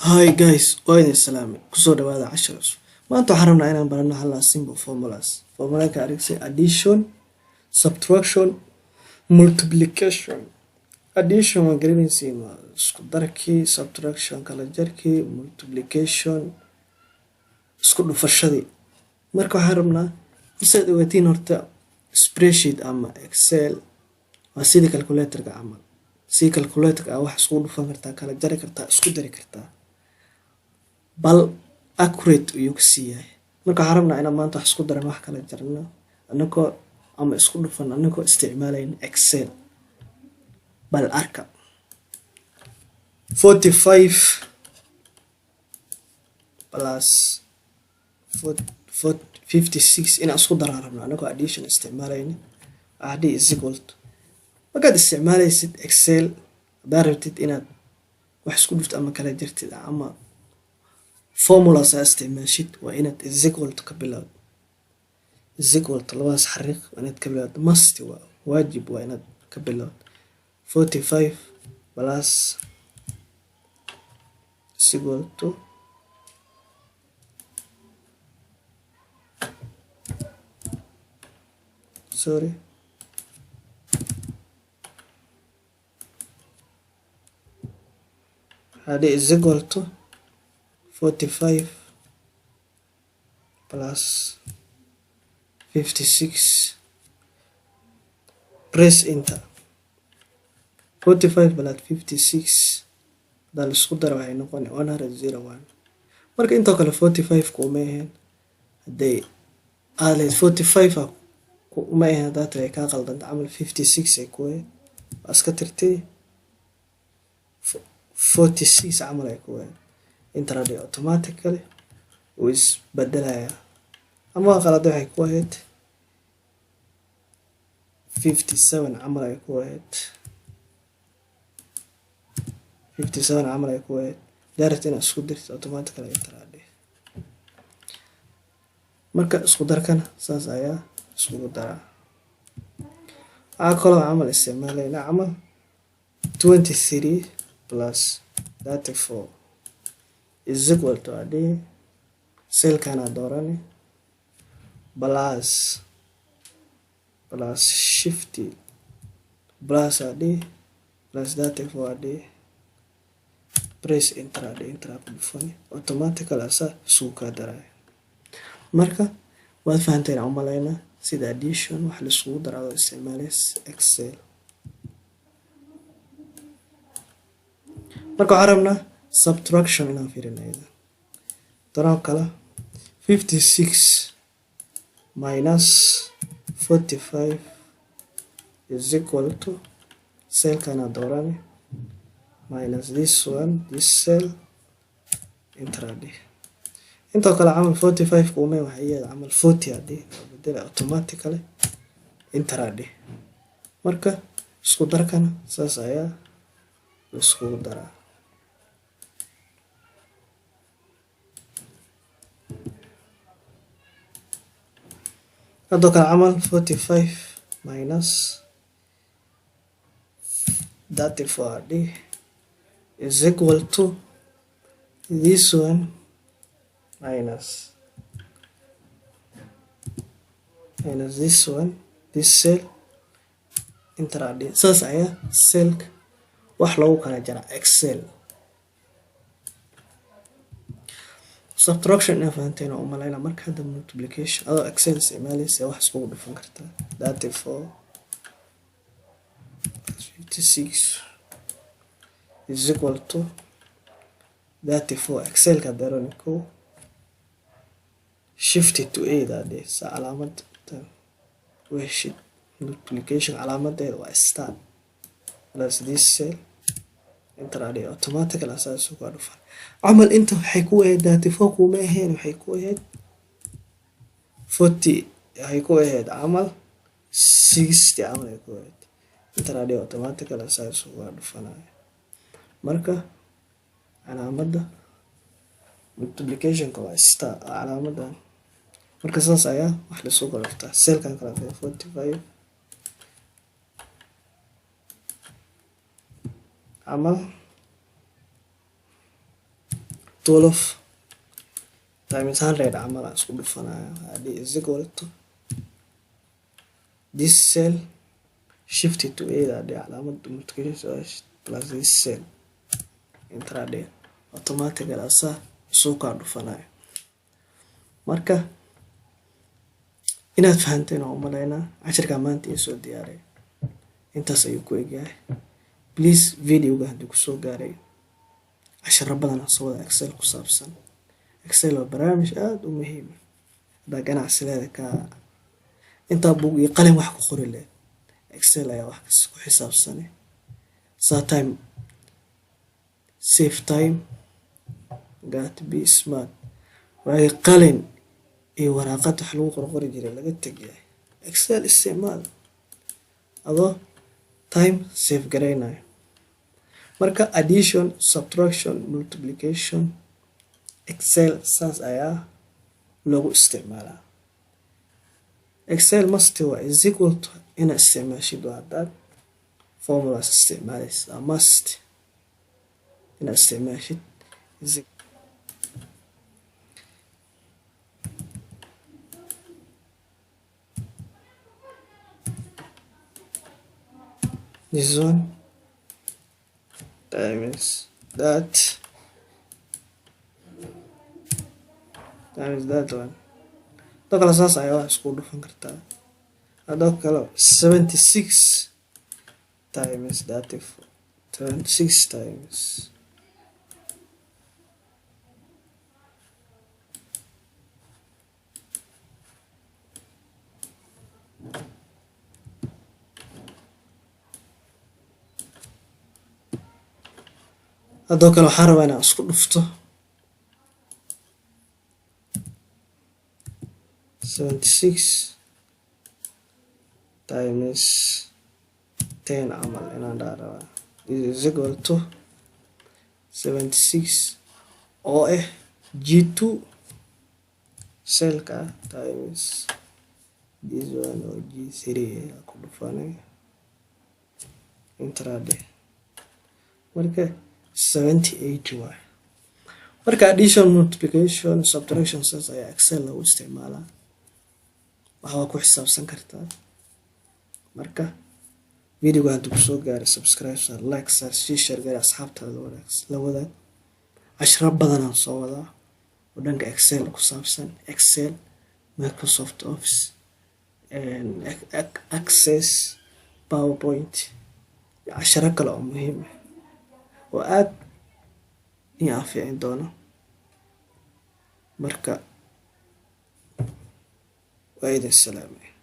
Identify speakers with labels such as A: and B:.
A: Hi guys, waa salaame kusoo dhawaada cashar cusub. Maanta waxaan rabnaa inaan barano hal simple formulas. Formulaka aragtay addition, subtraction, multiplication. Addition waa garanaysiin waa isku darkii, subtraction kala jarkii, multiplication isku dhufashadii. Marka waxaan rabnaa isaad ogaatiin horta spreadsheet ama Excel waa sidii calculator-ka camal. Si calculator-ka wax isku dhufan kartaa, kala jari kartaa, isku dari kartaa. bal accurate ayuu ka siiyahay. Marka waxaan rabnaa inaan maanta wax isku daran wax kala jarno anagoo ama isku dhufan anagoo isticmaalayna Excel. bal arka 45 plus 56 inaan isku daran rabno anagoo addition isticmaalayna ahdi is equal to markaad isticmaalaysid Excel hadaad rabtid inaad wax isku dhufto ama kala jartid ama formulas isticmaashid waa inaad is equal to ka bilowdo. is equal to labaas xariiq waa inaad ka bilowdo, must waa waajib waa inaad ka bilowdo. 45 plus is equal to hadi is equal to 45 plus 56 press enter. 45 plus 56 dal isku dar waxay noqon 101. marka intoo kale 45 kuma ahayn haday aad 45 kuma ahayn data ay ka qaldan amal 56 ay ku iska tirtay 46 amal ay ku intraday automatically is bedelaya ama qalad waxay ku ahayd 57 amal ay ku ahayd 57 amal ay ku ahayd daartina isku dirto automatically intraday. marka isku darkana saas ayaa isku dara kala amal isticmaalayna amal 23 plus 34 is equal to adi cell kana doorani plus shifty plus adi plus 34 adi press enter adi enter bufani automatically asa suuka daray. marka waad fahanteen umalayna sida addition wax la isku daro isticmaalays Excel. marka waxaan rabnaa subtraction inaan fiirinayna daraan kala 56 minus 45 is equal to cell kana doorani minus this one this cell intradi intoo kale amal 45 kuma waxay yahay amal 40 adi bedel automatically intradi. marka isku darkana saas ayaa isku daraa. hadoo kale amal 45 minus 34 is equal to this one minus this one this cell intradi. saas ayaa cell wax lagu kala jara Excel. subtraction in fahanteen oo malayna marka hada multiplication adoo Excel isticmaalaysa wax isku dhufan kartaa 34 56 is equal to 34 Excel ka daroniko shift to a adi sa calaamad wish multiplication calaamadeeda waa star plus this cell intradi automatically asaasu ka dhufan amal inta waxay ku ahayd 34 kuma ahayn waxay ku ahayd 40 waxay ku ahayd amal 60 amal ay ku ahayd intradi automatically asaasu ka dhufanaya. marka calaamada multiplication ka waa star calaamada. marka saas ayaa wax la soo qortaa cell kan kala 45 amal 12 times 100 camal aan isku dhufanaya hadii is equal to this cell shift to a hadii calaamada multiplication plus this cell intraday automatically asa soo ka dhufanaya marka inaad fahanteen oo maleena casharka maanta ee soo diyaaray intaas ayuu ku egyahay please video-ga hadii ku soo gaaray casharo badan oo soo wada excel ku saabsan excel waa barnaamij aad u muhiim ah ganacsiga ka inta buug iyo qalin wax ku qori leh excel ayaa wax ku xisaabsan time save time got to be smart way qalin iyo waraaqad wax lagu qorqori jiray laga tagay excel isticmaal ado time save gareynayo marka addition subtraction multiplication excel saas ayaa lagu isticmaalaa excel must is equal to in isticmaashid that formulas isticmaalaysa must in isticmaashid is this one times that one dadka saas ayaa wax isku dhufan kartaa hadoo kale 76 times 26 times hadoo kale waxaan rabaa inaan isku dhufto 76 times 10 camal inaan dhaaraba is equal to 76 oo G2 cellka times this one oo G3 ku dhufanay intraday marka 78 waa marka addition multiplication subtraction saas ayaa excel lagu isticmaalaa waxa ku xisaabsan kartaa marka video-ga hadii ku soo gaaray subscribe like share gaar asxaabtaada la wadaag casharo badan aan soo wadaa oo dhanka excel ku saabsan excel Microsoft Office and access PowerPoint casharo kale oo muhiim ah oo aad fiican doono marka waa idin salaamay